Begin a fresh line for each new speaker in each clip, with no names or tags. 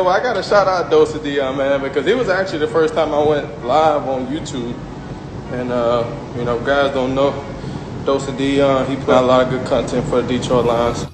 well, I got to shout out DoseOfDion, man, because it was actually the first time I went live on YouTube. And, you know, guys don't know DoseOfDion. He put out a lot of good content for the Detroit Lions.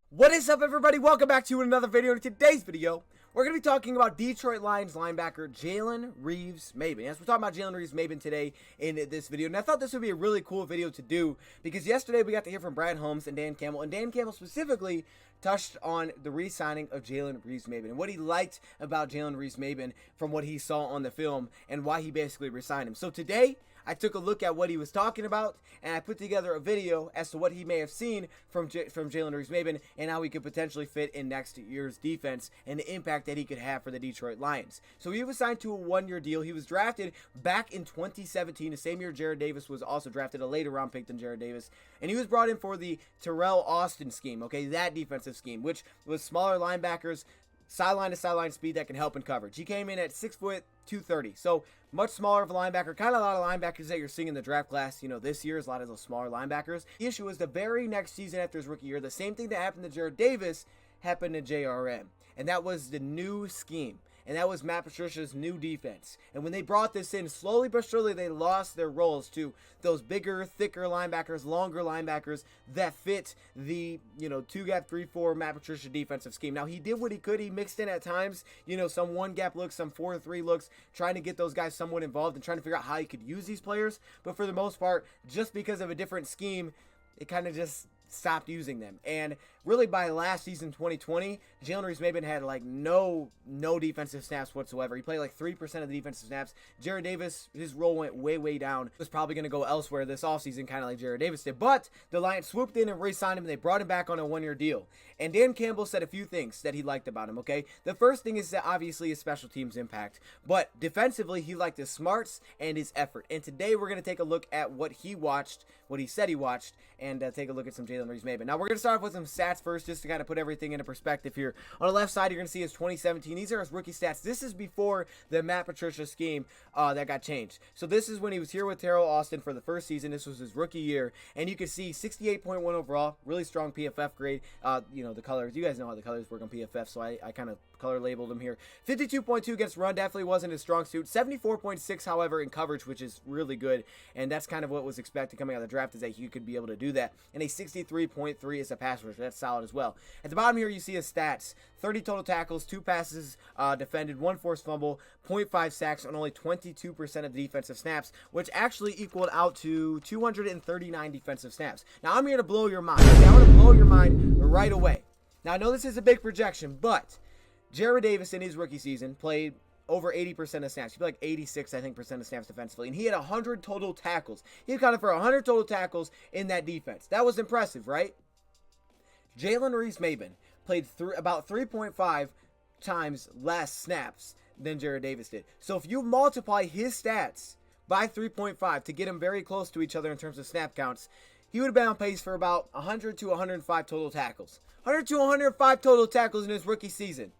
What is up, everybody? Welcome back to another video. In today's video, we're going to be talking about Detroit Lions linebacker Jalen Reeves-Maybin. Yes, we're talking about Jalen Reeves-Maybin today in this video, and I thought this would be a really cool video to do because yesterday we got to hear from Brad Holmes and Dan Campbell, and Dan Campbell specifically touched on the re-signing of Jalen Reeves-Maybin and what he liked about Jalen Reeves-Maybin from what he saw on the film and why he basically re-signed him. So today, I took a look at what he was talking about, and I put together a video as to what he may have seen from Jalen Reeves-Maybin and how he could potentially fit in next year's defense and the impact that he could have for the Detroit Lions. So he was signed to a one-year deal. He was drafted back in 2017, the same year Jarrad Davis was also drafted, a later round pick than Jarrad Davis, and he was brought in for the Terrell Austin scheme, okay, that defensive scheme, which was smaller linebackers, sideline to sideline speed that can help in coverage. He came in at 6 foot 230, so much smaller of a linebacker. Kind of a lot of linebackers that you're seeing in the draft class, you know, this year is a lot of those smaller linebackers. The issue is the very next season after his rookie year, the same thing that happened to Jarrad Davis happened to JRM, and that was the new scheme. And that was Matt Patricia's new defense. And when they brought this in, slowly but surely, they lost their roles to those bigger, thicker linebackers, longer linebackers that fit the, you know, 2-gap, 3-4 Matt Patricia defensive scheme. Now, he did what he could. He mixed in at times, you know, some 1-gap looks, some 4-3 looks, trying to get those guys somewhat involved and trying to figure out how he could use these players. But for the most part, just because of a different scheme, it kind of just stopped using them. And really by last season, 2020, Jalen Reeves-Maybin had like no defensive snaps whatsoever. He played like 3% of the defensive snaps. Jarrad Davis, his role went way down. Was probably going to go elsewhere this offseason, kind of like Jarrad Davis did. But the Lions swooped in and re-signed him, and they brought him back on a one-year deal. And Dan Campbell said a few things that he liked about him, okay? The first thing is that obviously his special teams impact. But defensively, he liked his smarts and his effort. And today we're going to take a look at what he watched, what he said he watched, and take a look at some Jalen Reeves-Maybin. Now we're going to start off with some stats first, just to kind of put everything into perspective here. On the left side, you're going to see his 2017. These are his rookie stats. This is before the Matt Patricia scheme that got changed. So this is when he was here with Terrell Austin for the first season. This was his rookie year, and you can see 68.1 overall, really strong PFF grade. You know, the colors, you guys know how the colors work on PFF, so I kind of color labeled him here. 52.2 against run, definitely wasn't his strong suit. 74.6, however, in coverage, which is really good, and that's kind of what was expected coming out of the draft, is that he could be able to do that. And a 63.3 as a pass rusher. That's solid as well. At the bottom here, you see his stats. 30 total tackles, 2 passes defended, 1 forced fumble, 0.5 sacks on only 22% of the defensive snaps, which actually equaled out to 239 defensive snaps. Now, I'm here to blow your mind. Okay? I want to blow your mind right away. Now, I know this is a big projection, but Jarrad Davis in his rookie season played over 80% of snaps. He played like 86, I think, percent of snaps defensively. And he had 100 total tackles. He accounted for 100 total tackles in that defense. That was impressive, right? Jalen Reeves-Maybin played about 3.5 times less snaps than Jarrad Davis did. So if you multiply his stats by 3.5 to get them very close to each other in terms of snap counts, he would have been on pace for about 100 to 105 total tackles. 100 to 105 total tackles in his rookie season.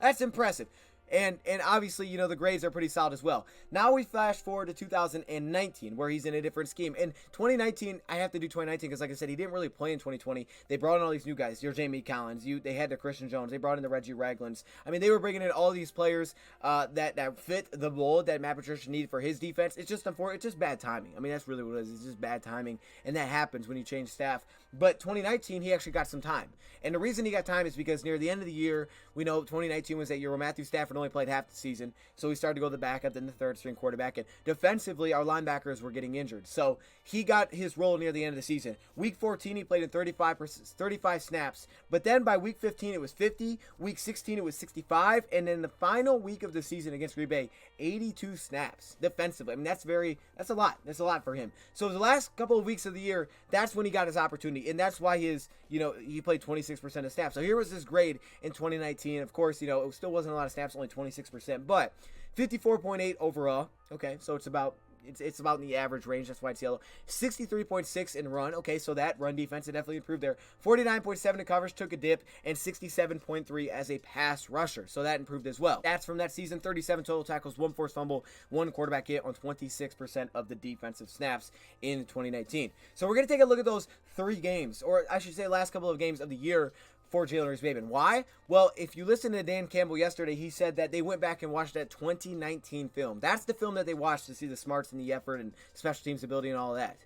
That's impressive. And obviously, you know, the grades are pretty solid as well. Now we flash forward to 2019, where he's in a different scheme. In 2019, I have to do 2019 because, like I said, he didn't really play in 2020. They brought in all these new guys. Your Jamie Collins. They had the Christian Jones. They brought in the Reggie Raglins. I mean, they were bringing in all these players that fit the mold that Matt Patricia needed for his defense. It's just unfortunate. It's just bad timing. I mean, that's really what it is. It's just bad timing, and that happens when you change staff. But 2019, he actually got some time. And the reason he got time is because near the end of the year, we know 2019 was that year where Matthew Stafford only played half the season. So he started to go the backup, then the third string quarterback. And defensively, our linebackers were getting injured. So he got his role near the end of the season. Week 14, he played in 35 snaps. But then by week 15, it was 50. Week 16, it was 65. And then the final week of the season against Green Bay, 82 snaps defensively. I mean, that's a lot. That's a lot for him. So the last couple of weeks of the year, that's when he got his opportunity. And that's why he played 26% of snaps. So here was his grade in 2019. Of course, you know, it still wasn't a lot of snaps, only 26%, but 54.8 overall. Okay, so it's about It's about in the average range. That's why it's yellow. 63.6 in run. Okay, so that run defense definitely improved there. 49.7 in coverage, took a dip, and 67.3 as a pass rusher. So that improved as well. That's from that season. 37 total tackles, 1 forced fumble, 1 quarterback hit on 26% of the defensive snaps in 2019. So we're going to take a look at those 3 games, or I should say last couple of games of the year for Jalen Reeves-Maybin. Why? Well, if you listen to Dan Campbell yesterday, he said that they went back and watched that 2019 film. That's the film that they watched to see the smarts and the effort and special teams ability and all of that.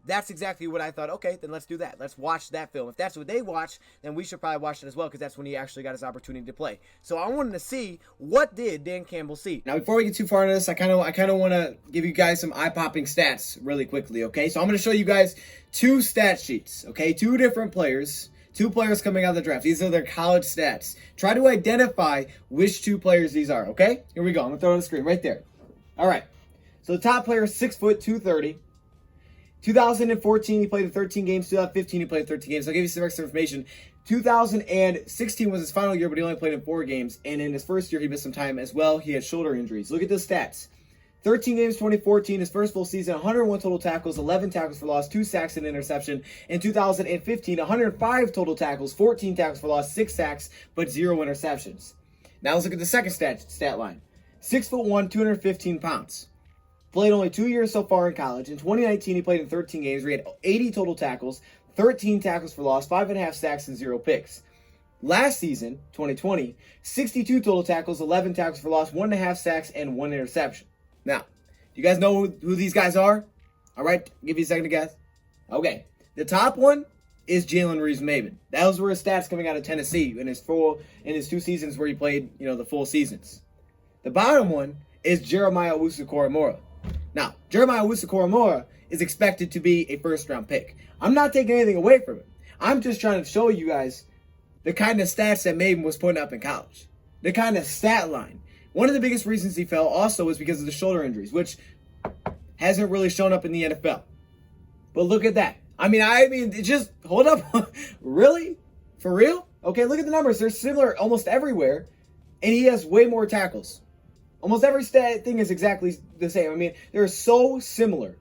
That's exactly what I thought. Okay, then let's do that. Let's watch that film. If that's what they watch, then we should probably watch it as well, because that's when he actually got his opportunity to play. So I wanted to see, what did Dan Campbell see? Now, before we get too far into this, I kind of want to give you guys some eye-popping stats really quickly, okay? So I'm going to show you guys two stat sheets, okay? Two different players. Two players coming out of the draft. These are their college stats. Try to identify which two players these are, okay? Here we go. I'm going to throw it on the screen right there. All right. So the top player is 6 foot, 230. 2014, he played in 13 games. 2015, he played in 13 games. I'll give you some extra information. 2016 was his final year, but he only played in 4 games. And in his first year, he missed some time as well. He had shoulder injuries. Look at the stats. 13 games, 2014, his first full season, 101 total tackles, 11 tackles for loss, 2 sacks and interception. In 2015, 105 total tackles, 14 tackles for loss, 6 sacks, but 0 interceptions. Now let's look at the second stat line. 6'1", 215 pounds. Played only 2 years so far in college. In 2019, he played in 13 games where he had 80 total tackles, 13 tackles for loss, 5.5 sacks, and 0 picks. Last season, 2020, 62 total tackles, 11 tackles for loss, 1.5 sacks, and 1 interception. Now, do you guys know who these guys are? All right, give you a second to guess. Okay, the top one is Jalen Reeves-Maybin. Those were his stats coming out of Tennessee in his 2 seasons where he played, the full seasons. The bottom one is Jeremiah Owusu-Koramoah. Now, Jeremiah Owusu-Koramoah is expected to be a first-round pick. I'm not taking anything away from him. I'm just trying to show you guys the kind of stats that Maybin was putting up in college. The kind of stat line. One of the biggest reasons he fell also was because of the shoulder injuries, which hasn't really shown up in the NFL. But look at that. I mean, just hold up. Really? For real? Okay, look at the numbers. They're similar almost everywhere, and he has way more tackles. Almost every stat thing is exactly the same. I mean, they're so similar.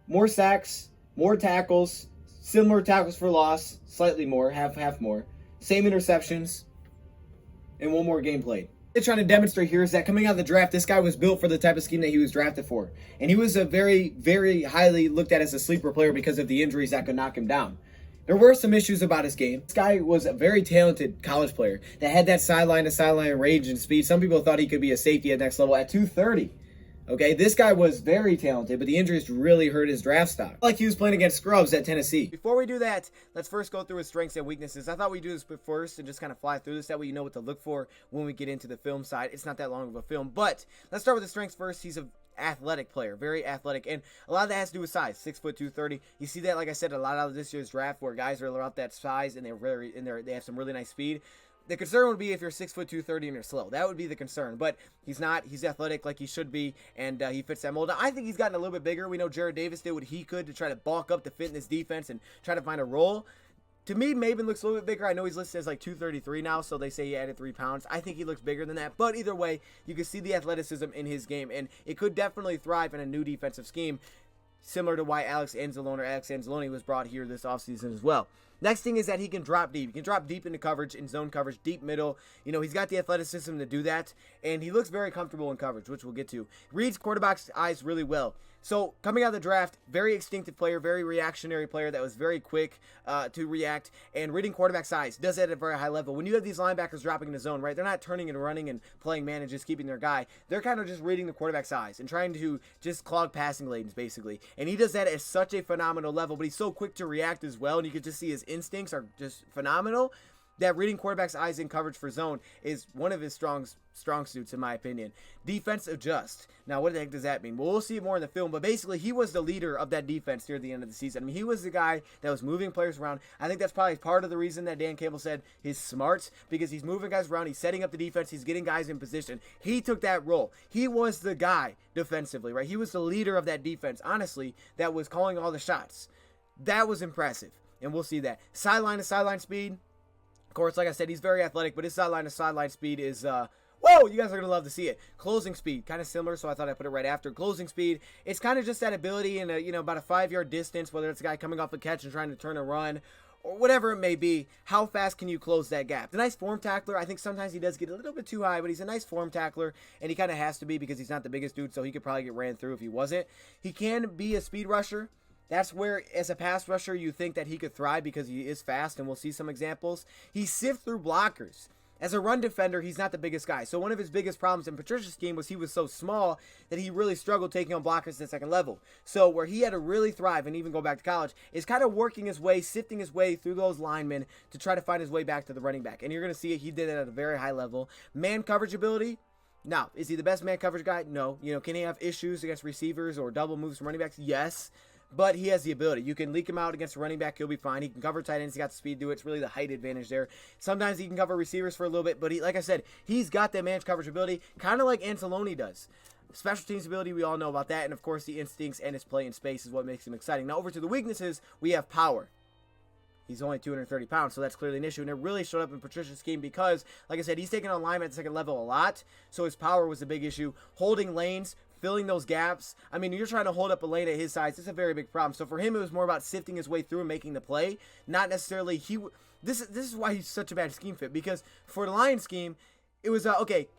More sacks, more tackles, similar tackles for loss, slightly more, half more. Same interceptions, and 1 more game played. What they're trying to demonstrate here is that coming out of the draft, this guy was built for the type of scheme that he was drafted for. And he was a very, very highly looked at as a sleeper player because of the injuries that could knock him down. There were some issues about his game. This guy was a very talented college player that had that sideline-to-sideline range and speed. Some people thought he could be a safety at next level at 230. Okay, this guy was very talented, but the injuries really hurt his draft stock. Like he was playing against scrubs at Tennessee. Before we do that, let's first go through his strengths and weaknesses. I thought we'd do this first and just kind of fly through this. That way you know what to look for when we get into the film side. It's not that long of a film, but let's start with the strengths first. He's a athletic player, very athletic, and a lot of that has to do with size. 6 foot 230. You see that, like I said, a lot out of this year's draft where guys are about that size and they have some really nice speed. The concern would be if you're 6 foot 230 and you're slow. That would be the concern. But he's not. He's athletic like he should be, and he fits that mold. Now, I think he's gotten a little bit bigger. We know Jared Davis did what he could to try to bulk up to fit in this defense and try to find a role. To me, Maybin looks a little bit bigger. I know he's listed as like 233 now, so they say he added 3 pounds. I think he looks bigger than that. But either way, you can see the athleticism in his game, and it could definitely thrive in a new defensive scheme, similar to why Alex Anzalone was brought here this offseason as well. Next thing is that he can drop deep. He can drop deep into coverage, in zone coverage, deep middle. He's got the athleticism to do that, and he looks very comfortable in coverage, which we'll get to. Reads quarterback's eyes really well. So coming out of the draft, very instinctive player, very reactionary player that was very quick to react, and reading quarterback's eyes does that at a very high level. When you have these linebackers dropping in the zone, right, they're not turning and running and playing man and just keeping their guy. They're kind of just reading the quarterback's eyes and trying to just clog passing lanes, basically. And he does that at such a phenomenal level, but he's so quick to react as well, and you can just see his instincts are just phenomenal. That reading quarterback's eyes in coverage for zone is one of his strong suits, in my opinion. Defense adjust. Now, what the heck does that mean? Well, we'll see it more in the film, but basically, he was the leader of that defense near the end of the season. I mean, he was the guy that was moving players around. I think that's probably part of the reason that Dan Campbell said he's smart, because he's moving guys around, he's setting up the defense, he's getting guys in position. He took that role. He was the guy defensively, right? He was the leader of that defense, honestly, that was calling all the shots. That was impressive, and we'll see that. Sideline to sideline speed. Of course, like I said, he's very athletic, but his sideline-to-sideline speed is, whoa, you guys are going to love to see it. Closing speed, kind of similar, so I thought I'd put it right after. Closing speed, it's kind of just that ability in about a 5-yard distance, whether it's a guy coming off a catch and trying to turn a run, or whatever it may be. How fast can you close that gap? The nice form tackler, I think sometimes he does get a little bit too high, but he's a nice form tackler, and he kind of has to be because he's not the biggest dude, so he could probably get ran through if he wasn't. He can be a speed rusher. That's where, as a pass rusher, you think that he could thrive because he is fast, and we'll see some examples. He sifts through blockers. As a run defender, he's not the biggest guy. So one of his biggest problems in Patricia's scheme was he was so small that he really struggled taking on blockers at the second level. So where he had to really thrive and even go back to college is kind of working his way, sifting his way through those linemen to try to find his way back to the running back. And you're going to see it. He did it at a very high level. Man coverage ability. Now, is he the best man coverage guy? No. Can he have issues against receivers or double moves from running backs? Yes. But he has the ability. You can leak him out against a running back, he'll be fine. He can cover tight ends, he's got the speed to do it. It's really the height advantage there. Sometimes he can cover receivers for a little bit, but like I said, he's got that man coverage ability, kind of like Anzalone does. Special teams ability, we all know about that, and of course the instincts and his play in space is what makes him exciting. Now over to the weaknesses, we have power. He's only 230 pounds, so that's clearly an issue. And it really showed up in Patricia's scheme because, like I said, he's taking on linemen at the second level a lot. So his power was a big issue. Holding lanes, filling those gaps. I mean, you're trying to hold up a lane at his size. It's a very big problem. So for him, it was more about sifting his way through and making the play. Not necessarily This is why he's such a bad scheme fit. Because for the Lions scheme, it was, okay,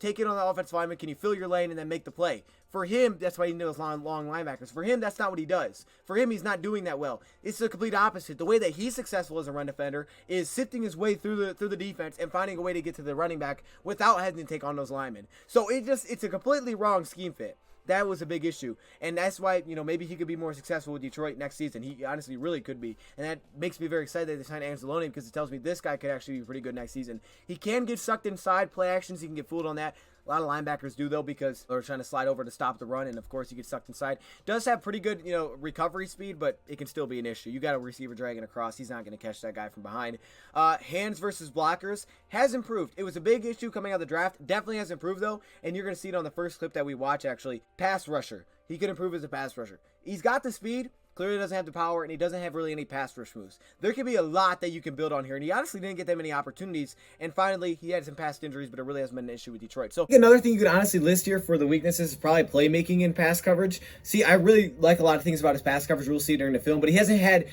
take it on the offensive lineman. Can you fill your lane and then make the play? For him, that's why he knows long linebackers. For him, that's not what he does. For him, he's not doing that well. It's the complete opposite. The way that he's successful as a run defender is sifting his way through the defense and finding a way to get to the running back without having to take on those linemen. So it's a completely wrong scheme fit. That was a big issue, and that's why, maybe he could be more successful with Detroit next season. He honestly really could be, and that makes me very excited that they signed Anzalone because it tells me this guy could actually be pretty good next season. He can get sucked inside play actions. He can get fooled on that. A lot of linebackers do, though, because they're trying to slide over to stop the run, and, of course, he gets sucked inside. Does have pretty good, recovery speed, but it can still be an issue. You got a receiver dragging across. He's not going to catch that guy from behind. Hands versus blockers has improved. It was a big issue coming out of the draft. Definitely has improved, though, and you're going to see it on the first clip that we watch, actually. Pass rusher. He could improve as a pass rusher. He's got the speed. Clearly doesn't have the power, and he doesn't have really any pass rush moves. There could be a lot that you can build on here, and he honestly didn't get that many opportunities. And finally, he had some past injuries, but it really hasn't been an issue with Detroit. So another thing you could honestly list here for the weaknesses is probably playmaking and pass coverage. See, I really like a lot of things about his pass coverage. We'll see during the film, but he hasn't had,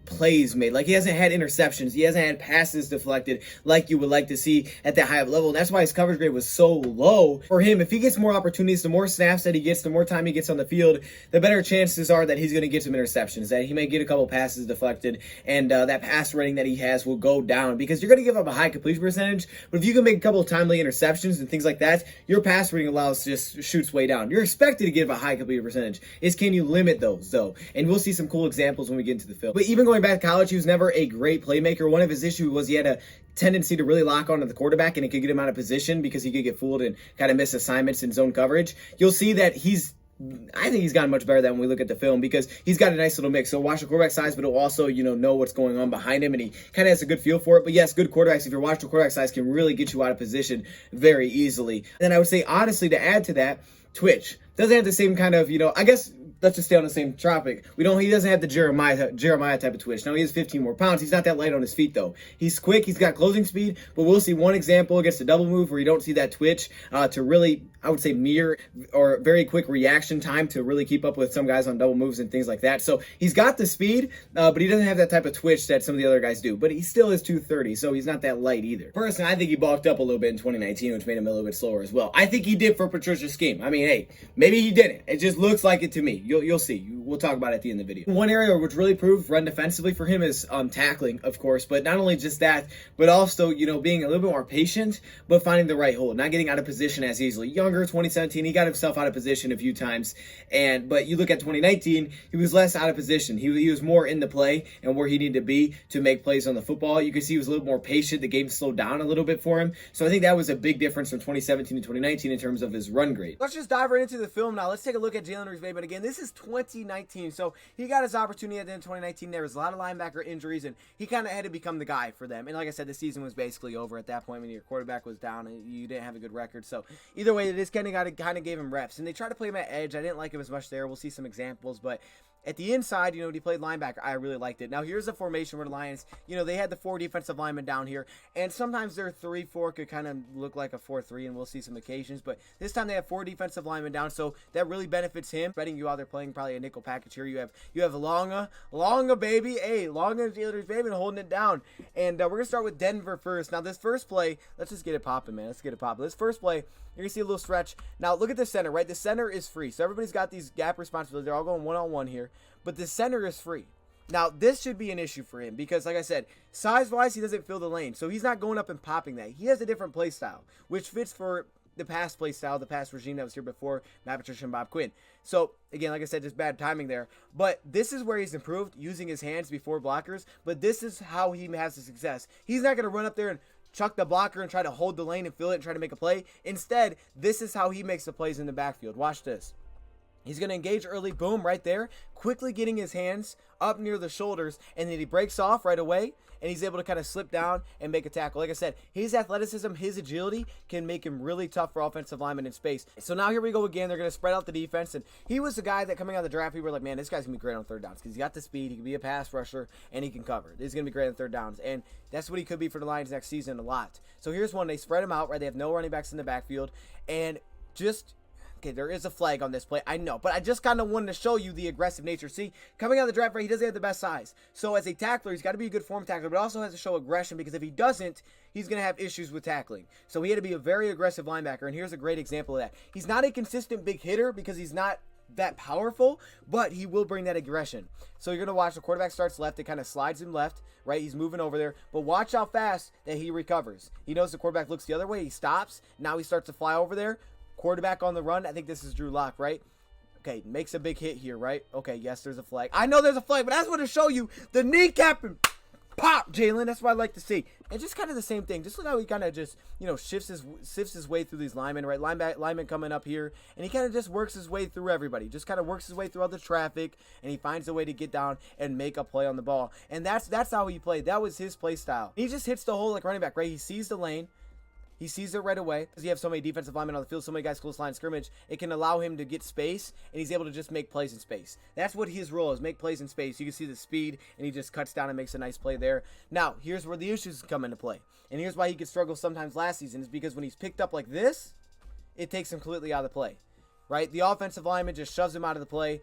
plays made. Like, he hasn't had interceptions. He hasn't had passes deflected like you would like to see at that high of level. And that's why his coverage grade was so low. For him, if he gets more opportunities, the more snaps that he gets, the more time he gets on the field, the better chances are that he's going to get some interceptions, that he may get a couple passes deflected, and that pass rating that he has will go down because you're going to give up a high completion percentage. But if you can make a couple of timely interceptions and things like that, your pass rating allows just shoots way down. You're expected to give a high completion percentage. Can you limit those, though? And we'll see some cool examples when we get into the film. But even going back to college, he was never a great playmaker. One of his issues was he had a tendency to really lock onto the quarterback, and it could get him out of position because he could get fooled and kind of miss assignments in zone coverage. You'll see that I think he's gotten much better than when we look at the film because he's got a nice little mix. So watch the quarterback size, but he'll also, know what's going on behind him, and he kind of has a good feel for it. But yes, good quarterbacks, if you're watching the quarterback size, can really get you out of position very easily. And then I would say, honestly, to add to that, twitch. Doesn't have the same kind of, I guess, let's just stay on the same topic. He doesn't have the Jeremiah type of twitch. Now, he has 15 more pounds. He's not that light on his feet, though. He's quick. He's got closing speed, but we'll see one example against a double move where you don't see that twitch to really, I would say, mirror or very quick reaction time to really keep up with some guys on double moves and things like that. So he's got the speed, but he doesn't have that type of twitch that some of the other guys do. But he still is 230, so he's not that light either. Personally, I think he bulked up a little bit in 2019, which made him a little bit slower as well. I think he did for Patricia's scheme. I mean, hey, maybe he didn't. It just looks like it to me. You'll see. We'll talk about it at the end of the video. One area which really proved run defensively for him is tackling, of course, but not only just that, but also, being a little bit more patient, but finding the right hold, not getting out of position as easily. Younger, 2017, he got himself out of position a few times, but you look at 2019, he was less out of position. He was more in the play and where he needed to be to make plays on the football. You can see he was a little more patient. The game slowed down a little bit for him. So I think that was a big difference from 2017 to 2019 in terms of his run grade. Let's just dive right into the film now. Let's take a look at Jalen Reeves-Maybin again. This is 2019, so he got his opportunity at the end of 2019. There was a lot of linebacker injuries, and he kind of had to become the guy for them. And like I said, the season was basically over at that point when your quarterback was down and you didn't have a good record. So either way, this kind of gave him reps, and they tried to play him at edge. I didn't like him as much there. We'll see some examples, but at the inside, he played linebacker. I really liked it. Now, here's a formation where the Lions, they had the 4 defensive linemen down here, and sometimes their 3-4 could kind of look like a 4-3, and we'll see some occasions, but this time they have 4 defensive linemen down, so that really benefits him. Spreading you out there playing probably a nickel package here. You have Longa baby. Hey, Longa Jalen Reeves-Maybin holding it down, and we're going to start with Denver first. Now, this first play, let's just get it popping, man. Let's get it popping. This first play, you're going to see a little stretch. Now, look at the center, right? The center is free, so everybody's got these gap responsibilities. They're all going one-on-one here. here, but the center is free. Now, this should be an issue for him because, like I said, size-wise, he doesn't fill the lane. So he's not going up and popping that. He has a different play style, which fits for the past play style, the past regime that was here before, Matt Patricia and Bob Quinn. So, again, like I said, just bad timing there. But this is where he's improved, using his hands before blockers. But this is how he has the success. He's not going to run up there and chuck the blocker and try to hold the lane and fill it and try to make a play. Instead, this is how he makes the plays in the backfield. Watch this. He's going to engage early, boom, right there, quickly getting his hands up near the shoulders, and then he breaks off right away, and he's able to kind of slip down and make a tackle. Like I said, his athleticism, his agility can make him really tough for offensive linemen in space. So now here we go again. They're going to spread out the defense, and he was the guy that coming out of the draft, we were like, man, this guy's going to be great on third downs because he's got the speed, he can be a pass rusher, and he can cover. This is going to be great on third downs, and that's what he could be for the Lions next season a lot. So here's one. They spread him out, right? They have no running backs in the backfield, and just... okay, there is a flag on this play, I know, but I just kind of wanted to show you the aggressive nature. See, coming out of the draft, right, he doesn't have the best size. So as a tackler, he's got to be a good form tackler, but also has to show aggression because if he doesn't, he's going to have issues with tackling. So he had to be a very aggressive linebacker, and here's a great example of that. He's not a consistent big hitter because he's not that powerful, but he will bring that aggression. So you're going to watch the quarterback starts left. It kind of slides him left, right? He's moving over there, but watch how fast that he recovers. He knows the quarterback looks the other way. He stops. Now he starts to fly over there. Quarterback on the run. I think this is Drew Lock, right? Okay, makes a big hit here, right? Okay, yes, there's a flag. I know there's a flag, but I just want to show you the kneecap and pop, Jalen. That's what I like to see. And just kind of the same thing. Just look how he kind of just, you know, sifts his way through these linemen, right? Lineman coming up here, and he kind of just works his way through everybody. Just kind of works his way through all the traffic, and he finds a way to get down and make a play on the ball. And that's how he played. That was his play style. He just hits the hole like running back, right? He sees the lane. He sees it right away. Because you have so many defensive linemen on the field, so many guys close line scrimmage, it can allow him to get space, and he's able to just make plays in space. That's what his role is, make plays in space. You can see the speed, and he just cuts down and makes a nice play there. Now, here's where the issues come into play. And here's why he could struggle sometimes last season, is because when he's picked up like this, it takes him completely out of the play, right? The offensive lineman just shoves him out of the play.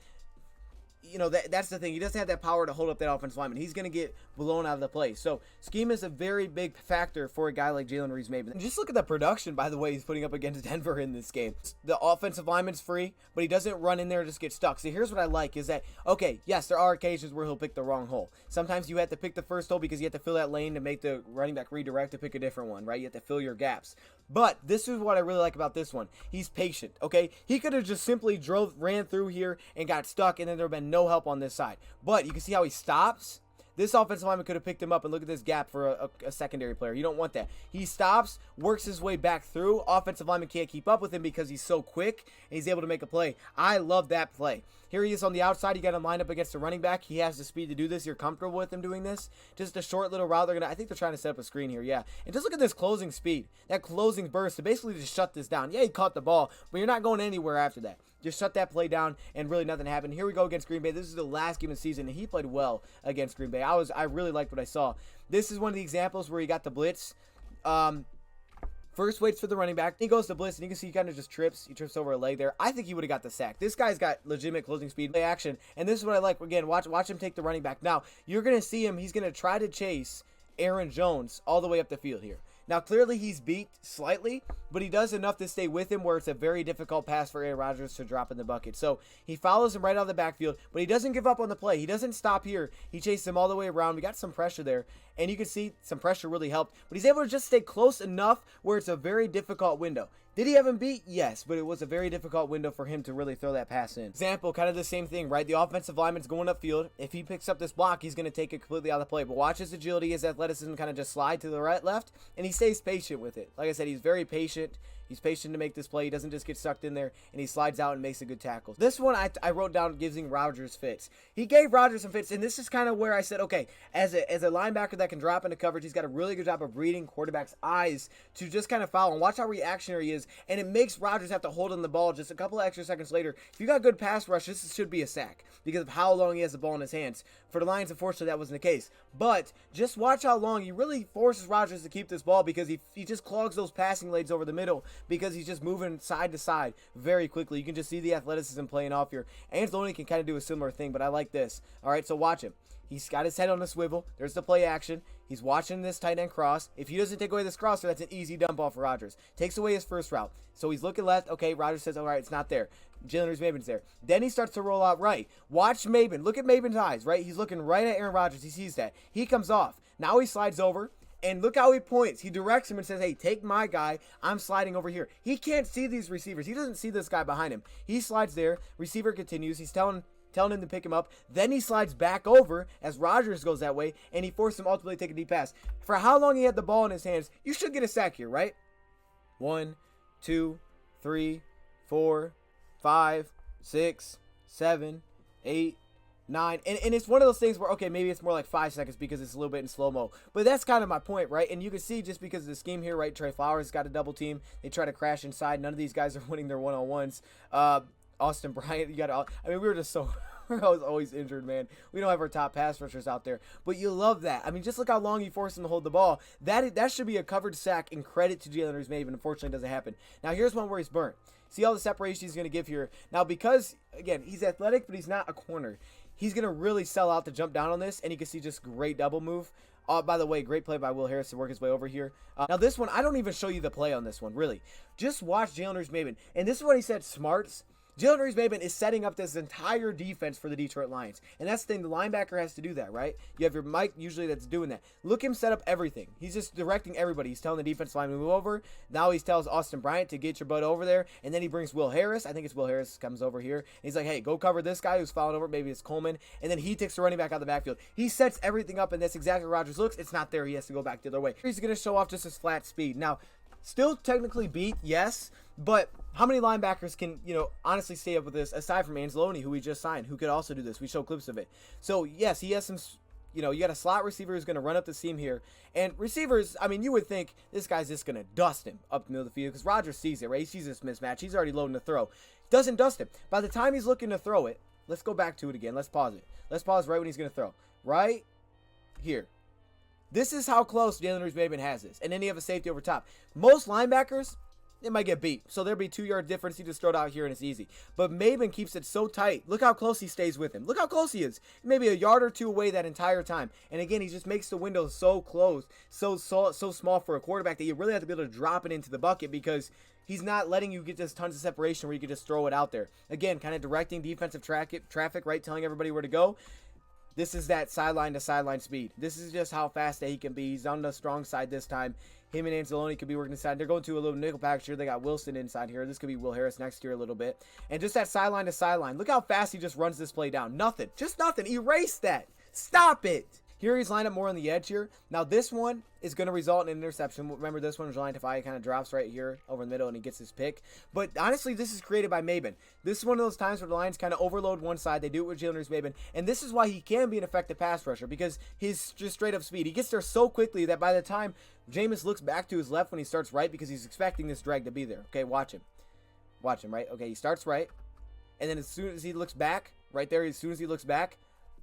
You know, that's the thing. He doesn't have that power to hold up that offensive lineman. He's going to get blown out of the play. So, scheme is a very big factor for a guy like Jalen Reeves-Maybin. And just look at the production, by the way, he's putting up against Denver in this game. The offensive lineman's free, but he doesn't run in there and just get stuck. So, here's what I like is that, okay, yes, there are occasions where he'll pick the wrong hole. Sometimes you have to pick the first hole because you have to fill that lane to make the running back redirect to pick a different one, right? You have to fill your gaps. But this is what I really like about this one. He's patient, okay? He could have just simply ran through here and got stuck, and then there would have been no help on this side. But you can see how he stops. This offensive lineman could have picked him up, and look at this gap for a secondary player. You don't want that. He stops, works his way back through. Offensive lineman can't keep up with him because he's so quick, and he's able to make a play. I love that play. Here he is on the outside. You got him lined up against the running back. He has the speed to do this. You're comfortable with him doing this. Just a short little route. I think they're trying to set up a screen here, yeah. And just look at this closing speed, that closing burst to basically just shut this down. Yeah, he caught the ball, but you're not going anywhere after that. Just shut that play down, and really nothing happened. Here we go against Green Bay. This is the last game of the season, and he played well against Green Bay. I really liked what I saw. This is one of the examples where he got the blitz. First waits for the running back. He goes to blitz, and you can see he kind of just trips. He trips over a leg there. I think he would have got the sack. This guy's got legitimate closing speed, play action, and this is what I like. Again, watch him take the running back. Now, you're going to see him. He's going to try to chase Aaron Jones all the way up the field here. Now, clearly he's beat slightly, but he does enough to stay with him where it's a very difficult pass for Aaron Rodgers to drop in the bucket. So he follows him right out of the backfield, but he doesn't give up on the play. He doesn't stop here. He chases him all the way around. We got some pressure there, and you can see some pressure really helped, but he's able to just stay close enough where it's a very difficult window. Did he have him beat? Yes, but it was a very difficult window for him to really throw that pass in. Example, kind of the same thing, right? The offensive lineman's going upfield. If he picks up this block, he's going to take it completely out of the play. But watch his agility, his athleticism kind of just slide to the right, left, and he stays patient with it. Like I said, he's very patient. He's patient to make this play. He doesn't just get sucked in there, and he slides out and makes a good tackle. This one I wrote down giving Rodgers fits. He gave Rodgers some fits, and this is kind of where I said, okay, as a linebacker that can drop into coverage, he's got a really good job of reading quarterback's eyes to just kind of foul. And watch how reactionary he is, and it makes Rodgers have to hold on the ball just a couple of extra seconds later. If you got good pass rush, this should be a sack because of how long he has the ball in his hands. For the Lions, unfortunately, that wasn't the case. But just watch how long he really forces Rodgers to keep this ball because he just clogs those passing lanes over the middle because he's just moving side to side very quickly. You can just see the athleticism playing off here. Anzalone can kind of do a similar thing, but I like this. All right, so watch him. He's got his head on a swivel. There's the play action. He's watching this tight end cross. If he doesn't take away this crosser, that's an easy dump off for Rodgers. Takes away his first route. So he's looking left. Okay, Rodgers says, all right, it's not there. Jalen Reeves-Maybin's there. Then he starts to roll out right. Watch Maybin. Look at Maybin's eyes, right? He's looking right at Aaron Rodgers. He sees that. He comes off. Now he slides over. And look how he points. He directs him and says, hey, take my guy. I'm sliding over here. He can't see these receivers. He doesn't see this guy behind him. He slides there. Receiver continues. He's telling him to pick him up. Then he slides back over as Rodgers goes that way, and he forced him ultimately to take a deep pass. For how long he had the ball in his hands, you should get a sack here, right? 1, 2, 3, 4, 5, 6, 7, 8, 9. And it's one of those things where, okay, maybe it's more like 5 seconds because it's a little bit in slow-mo. But that's kind of my point, right? And you can see just because of the scheme here, right? Trey Flowers got a double team. They try to crash inside. None of these guys are winning their one-on-ones. Austin Bryant, you got to, I mean, we were just so, we're always injured, man. We don't have our top pass rushers out there. But you love that. I mean, just look how long you forced him to hold the ball. That should be a covered sack, and credit to Jalen Reeves-Maybin. Unfortunately, it doesn't happen. Now, here's one where he's burnt. See all the separation he's going to give here. Now, because, again, he's athletic, but he's not a corner. He's going to really sell out to jump down on this, and you can see just great double move. By the way, great play by Will Harris to work his way over here. Now, this one, I don't even show you the play on this one, really. Just watch Jalen Reeves-Maybin. And this is what he said, smarts. Jalen Reeves-Maybin is setting up this entire defense for the Detroit Lions. And that's the thing, the linebacker has to do that, right? You have your Mike usually that's doing that. Look him set up everything. He's just directing everybody. He's telling the defense line to move over. Now he tells Austin Bryant to get your butt over there. And then he brings Will Harris. I think it's Will Harris comes over here. And he's like, hey, go cover this guy who's falling over. Maybe it's Coleman. And then he takes the running back out of the backfield. He sets everything up, and that's exactly where Rodgers looks. It's not there. He has to go back the other way. He's going to show off just his flat speed. Now, still technically beat, yes, but how many linebackers can, honestly stay up with this aside from Anzalone, who we just signed, who could also do this? We show clips of it. So, yes, he has some, you got a slot receiver who's going to run up the seam here. And receivers, I mean, you would think this guy's just going to dust him up the middle of the field because Rodgers sees it, right? He sees this mismatch. He's already loading the throw. Doesn't dust him. By the time he's looking to throw it, let's go back to it again. Let's pause it. Let's pause right when he's going to throw. Right here. This is how close Jalen Reeves-Maybin has this. And then you have a safety over top. Most linebackers, they might get beat. So there'll be 2-yard difference. He just throw it out here and it's easy. But Maybin keeps it so tight. Look how close he stays with him. Look how close he is. Maybe a yard or two away that entire time. And again, he just makes the window so close, so small for a quarterback that you really have to be able to drop it into the bucket because he's not letting you get just tons of separation where you can just throw it out there. Again, kind of directing defensive traffic, right? Telling everybody where to go. This is that sideline to sideline speed. This is just how fast that he can be. He's on the strong side this time. Him and Anzalone could be working inside. They're going to a little nickel package here. They got Wilson inside here. This could be Will Harris next year a little bit. And just that sideline to sideline. Look how fast he just runs this play down. Nothing. Just nothing. Erase that. Stop it. Here he's lined up more on the edge here. Now this one is going to result in an interception. Remember this one was lined up high. He kind of drops right here over the middle and he gets his pick. But honestly, this is created by Maybin. This is one of those times where the Lions kind of overload one side. They do it with Jalen Reeves-Maybin. And this is why he can be an effective pass rusher because he's just straight up speed. He gets there so quickly that by the time Jameis looks back to his left when he starts right because he's expecting this drag to be there. Okay, watch him. Watch him, right? Okay, he starts right. And then as soon as he looks back, right there, as soon as he looks back,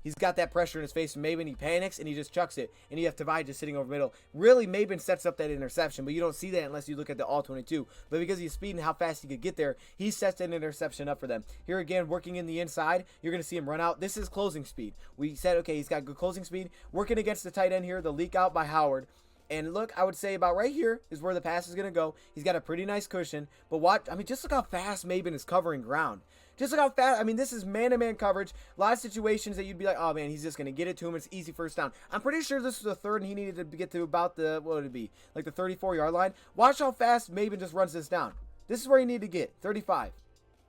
he's got that pressure in his face from Maybin. He panics and he just chucks it. And you have Tavai just sitting over middle. Really, Maybin sets up that interception, but you don't see that unless you look at the all-22. But because he's speeding how fast he could get there, he sets an interception up for them. Here again, working in the inside, you're going to see him run out. This is closing speed. We said, okay, he's got good closing speed. Working against the tight end here, the leak out by Howard. And look, I would say about right here is where the pass is going to go. He's got a pretty nice cushion. But watch, I mean, just look how fast Maybin is covering ground. Just look how fast, I mean, this is man-to-man coverage. A lot of situations that you'd be like, oh, man, he's just going to get it to him. It's easy first down. I'm pretty sure this was a third and he needed to get to about the, what would it be? Like the 34-yard line. Watch how fast Maybin just runs this down. This is where you need to get, 35.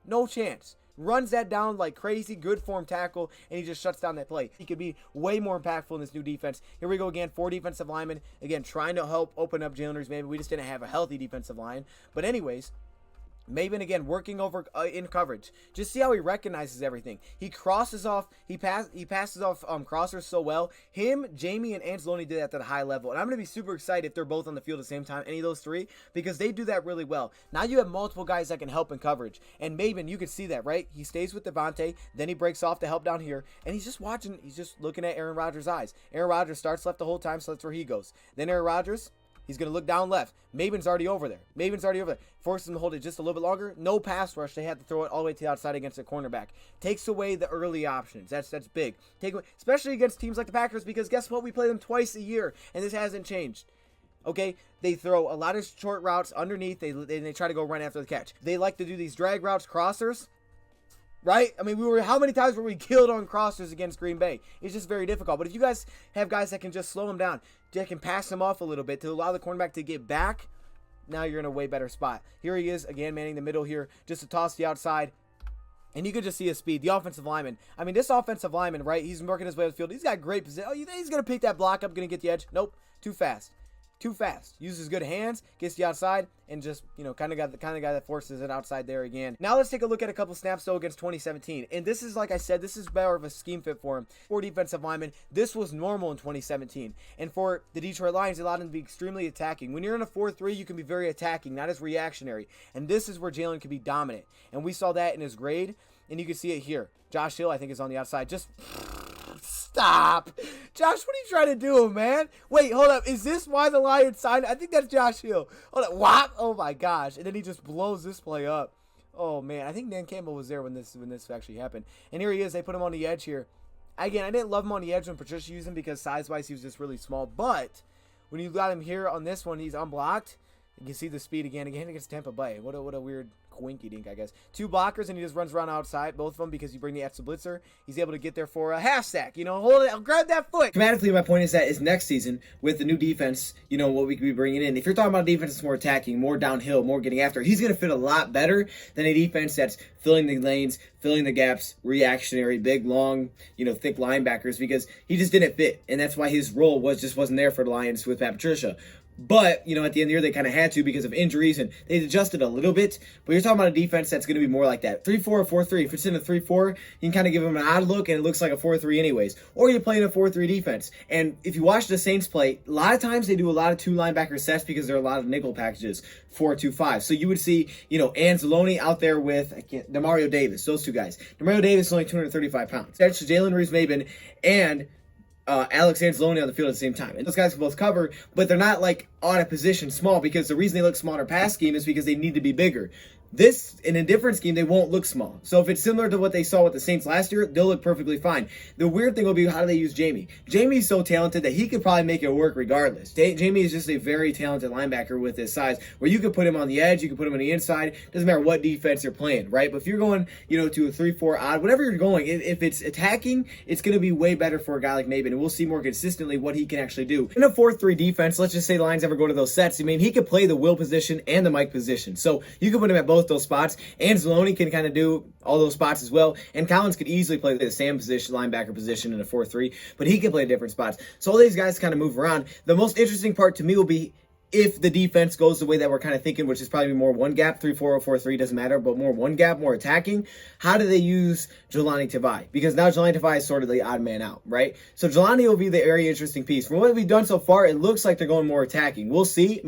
No chance. Runs that down like crazy, good form tackle, and he just shuts down that play. He could be way more impactful in this new defense. Here we go again, 4 defensive linemen. Again, trying to help open up Jalen Reeves-Maybin. We just didn't have a healthy defensive line. But anyways, Maybin again working over in coverage. Just see how he recognizes everything. He crosses off. He passes off crossers so well. Him, Jamie, and Anzalone did that at a high level. And I'm gonna be super excited if they're both on the field at the same time. Any of those three, because they do that really well. Now you have multiple guys that can help in coverage. And Maybin, you can see that, right? He stays with Devontae. Then he breaks off to help down here, and he's just watching. He's just looking at Aaron Rodgers' eyes. Aaron Rodgers starts left the whole time, so that's where he goes. Then Aaron Rodgers He's going to look down left. Maybin's already over there. Forces him to hold it just a little bit longer. No pass rush. They have to throw it all the way to the outside against the cornerback. Takes away the early options. That's big. Especially against teams like the Packers, because guess what? We play them twice a year, and this hasn't changed. Okay, they throw a lot of short routes underneath. They try to go run after the catch. They like to do these drag routes, crossers. Right? I mean, how many times were we killed on crossers against Green Bay? It's just very difficult. But if you guys have guys that can just slow them down, that can pass them off a little bit to allow the cornerback to get back, now you're in a way better spot. Here he is, again, manning the middle here, just to toss the outside. And you can just see his speed. The offensive lineman. I mean, this offensive lineman, right? He's working his way up the field. He's got great position. Oh, you think he's going to pick that block up, going to get the edge? Nope. Too fast. Uses good hands, gets the outside, and just, kind of got the kind of guy that forces it outside there again. Now let's take a look at a couple snaps, though, against 2017. And this is, like I said, this is better of a scheme fit for him. For defensive linemen, this was normal in 2017. And for the Detroit Lions, it allowed him to be extremely attacking. When you're in a 4-3, you can be very attacking, not as reactionary. And this is where Jalen can be dominant. And we saw that in his grade, and you can see it here. Josh Hill, I think, is on the outside. Just... Stop. Josh, what are you trying to do, man? Wait, hold up. Is this why the Lions signed? I think that's Josh Hill. Hold up. What? Oh, my gosh. And then he just blows this play up. Oh, man. I think Dan Campbell was there when this actually happened. And here he is. They put him on the edge here. Again, I didn't love him on the edge when Patricia used him because size-wise he was just really small. But when you got him here on this one, he's unblocked. You can see the speed again against Tampa Bay. What a weird quinky dink, I guess. 2 blockers, and he just runs around outside, both of them, because you bring the extra blitzer. He's able to get there for a half sack. Hold it, grab that foot.
Schematically, my point is next season, with the new defense, what we could be bringing in. If you're talking about a defense that's more attacking, more downhill, more getting after, he's going to fit a lot better than a defense that's filling the lanes, filling the gaps, reactionary, big, long, thick linebackers, because he just didn't fit. And that's why his role wasn't there for the Lions with Pat Patricia. But, at the end of the year, they kind of had to because of injuries, and they adjusted a little bit. But you're talking about a defense that's going to be more like that. 3-4 or 4-3. If it's in a 3-4, you can kind of give them an odd look, and it looks like a 4-3 anyways. Or you're playing a 4-3 defense. And if you watch the Saints play, a lot of times they do a lot of 2 linebacker sets because there are a lot of nickel packages, 4-2-5. So you would see, Anzalone out there with Demario Davis, those 2 guys. Demario Davis is only 235 pounds. That's Jalen Reeves-Maybin and Alex Anzalone on the field at the same time. And those guys can both cover, but they're not like out of position small, because the reason they look small in our pass scheme is because they need to be bigger. This, in a different scheme, they won't look small. So if it's similar to what they saw with the Saints last year, they'll look perfectly fine. The weird thing will be, how do they use Jamie? Jamie's so talented that he could probably make it work regardless. Jamie is just a very talented linebacker with his size, where you could put him on the edge, you could put him on the inside. Doesn't matter what defense you're playing, right? But if you're going, to a 3-4 odd, whatever you're going, if it's attacking, it's going to be way better for a guy like Maybin, and we'll see more consistently what he can actually do. In a 4-3 defense, let's just say the Lions ever go to those sets. He could play the will position and the Mike position. So you can put him at both those spots. Anzalone can kind of do all those spots as well. And Collins could easily play the Sam position, linebacker position in a 4-3, but he can play different spots. So all these guys kind of move around. The most interesting part to me will be if the defense goes the way that we're kind of thinking, which is probably more one gap, 3-4 or 4-3, doesn't matter, but more one gap, more attacking. How do they use Jelani Tavai? Because now Jelani Tavai is sort of the odd man out, right? So Jelani will be the very interesting piece. From what we've done so far, it looks like they're going more attacking. We'll see.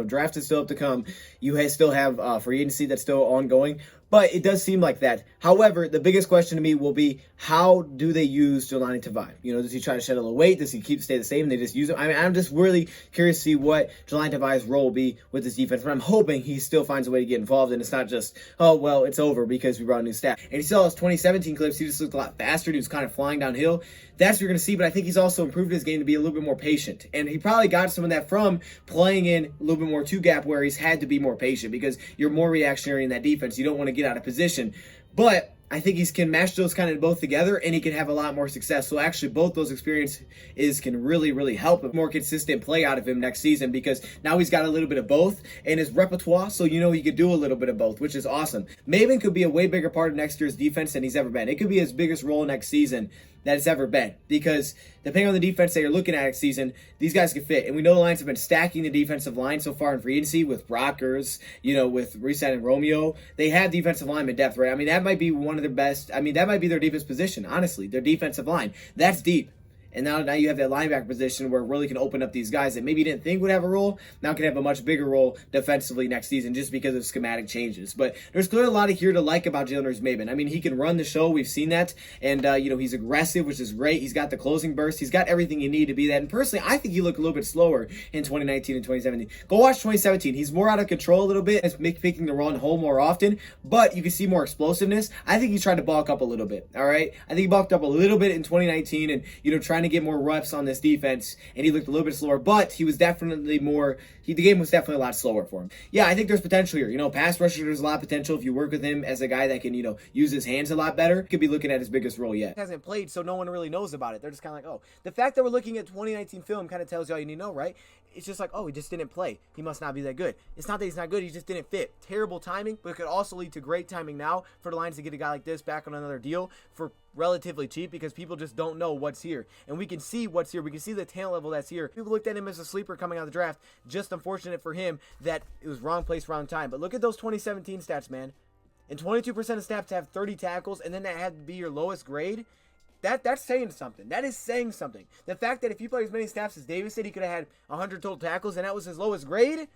Draft is still up to come. You still have free agency that's still ongoing. But it does seem like that. However, the biggest question to me will be, how do they use Jelani Tavai? Does he try to shed a little weight? Does he stay the same and they just use him? I'm just really curious to see what Jelani Tavai's role will be with this defense. But I'm hoping he still finds a way to get involved, and it's not just, oh, well, it's over because we brought a new staff. And you saw his 2017 clips, he just looked a lot faster. He was kind of flying downhill. That's what you're going to see, but I think he's also improved his game to be a little bit more patient. And he probably got some of that from playing in a little bit more 2-gap, where he's had to be more patient because you're more reactionary in that defense. You don't want to get out of position. But I think he can mash those kind of both together, and he can have a lot more success. So actually, both those experiences can really, really help a more consistent play out of him next season, because now he's got a little bit of both in his repertoire, so he could do a little bit of both, which is awesome. Maybin could be a way bigger part of next year's defense than he's ever been. It could be his biggest role next season that it's ever been, because depending on the defense that you're looking at next season, these guys can fit. And we know the Lions have been stacking the defensive line so far in free agency with Rockers, with Reset and Romeo. They have defensive lineman depth, right? That might be one of their best. That might be their deepest position, honestly, their defensive line. That's deep. And now you have that linebacker position where it really can open up these guys that maybe you didn't think would have a role, now can have a much bigger role defensively next season just because of schematic changes. But there's clearly a lot of here to like about Jalen Reeves-Maybin. I mean, he can run the show. We've seen that. And, he's aggressive, which is great. He's got the closing burst. He's got everything you need to be that. And personally, I think he looked a little bit slower in 2019 and 2017. Go watch 2017. He's more out of control a little bit. It's making the run home more often, but you can see more explosiveness. I think he tried to bulk up a little bit, all right? I think he bulked up a little bit in 2019 and, trying to get more reps on this defense, and he looked a little bit slower, but he was definitely the game was definitely a lot slower for him. Yeah, I think there's potential here. Pass rusher, there's a lot of potential if you work with him as a guy that can, use his hands a lot better. Could be looking at his biggest role yet.
He hasn't played, so no one really knows about it. They're just kind of like, oh. The fact that we're looking at 2019 film kind of tells you all you need to know, right? It's just like, oh, he just didn't play. He must not be that good. It's not that he's not good. He just didn't fit. Terrible timing, but it could also lead to great timing now for the Lions to get a guy like this back on another deal for relatively cheap because people just don't know what's here. And we can see what's here. We can see the talent level that's here. People looked at him as a sleeper coming out of the draft. Just unfortunate for him that it was wrong place, wrong time. But look at those 2017 stats, man. And 22% of snaps have 30 tackles, and then that had to be your lowest grade. That's saying something. That is saying something. The fact that if you play as many snaps as Davis did, he could have had 100 total tackles, and that was his lowest grade,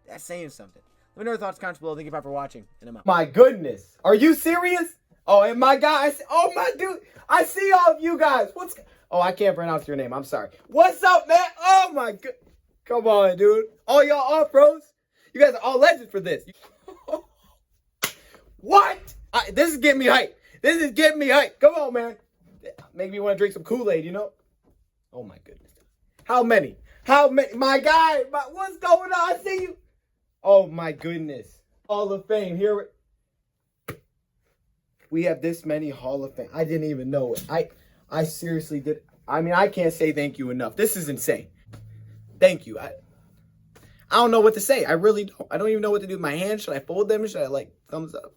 that's saying something. Let me know your thoughts, comments below. Thank you for watching, and I'm out.
My goodness. Are you serious? Oh, and my guys. Oh, my dude. I see all of you guys. Oh, I can't pronounce your name. I'm sorry. What's up, man? Oh, my God. Come on, dude. All y'all all pros? You guys are all legends for this. What? This is getting me hyped. This is getting me hyped. Come on, man. Make me want to drink some Kool-Aid, Oh, my goodness. How many? My guy. What's going on? I see you. Oh, my goodness. Hall of Fame. Here we have this many Hall of Fame. I didn't even know it. I seriously did. I mean, I can't say thank you enough. This is insane. Thank you. I don't know what to say. I really don't. I don't even know what to do with my hands. Should I fold them? Should I, thumbs up?